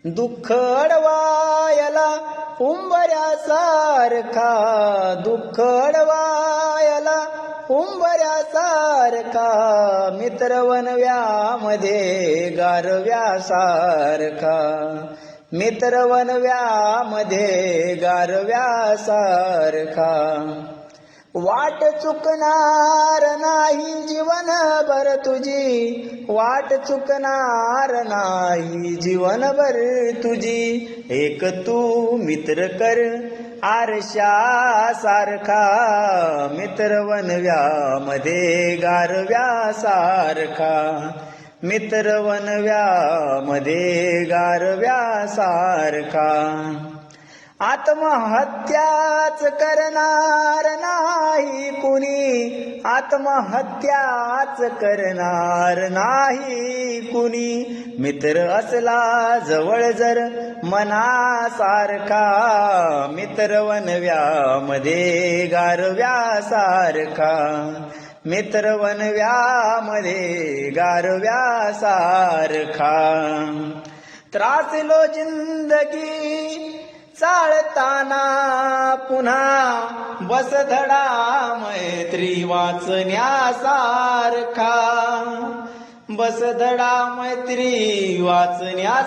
दुःख अडवायला उंबऱ्यासारखा, दुःख अडवायला उंबऱ्यासारखा, मित्र वनव्यामध्ये गारव्यासारखा, मित्र वनव्यामध्ये गारव्यासारखा. वाट चुकणार नाही जीवनभर तुझी, वाट चुकणार नाही जीवनभर तुझी. एक तू मित्र कर आरशासारखा, मित्र वनव्यामध्ये गारव्यासारखा, मित्र वनव्यामध्ये गारव्यासारखा. आत्महत्याच करणार नाही कुणी, आत्महत्याच करणार नाही कुणी, मित्र असला जवळ जर मनासारखा, मित्र वनव्यामध्ये गारव्यासारखा, मित्र वनव्यामध्ये गारव्यासारखा. त्रासलो जिंदगी चालताना पुन्हा, बसधडा मैत्री वाचण्यासारखा, बसधडा मैत्री वाचण्यासारखा.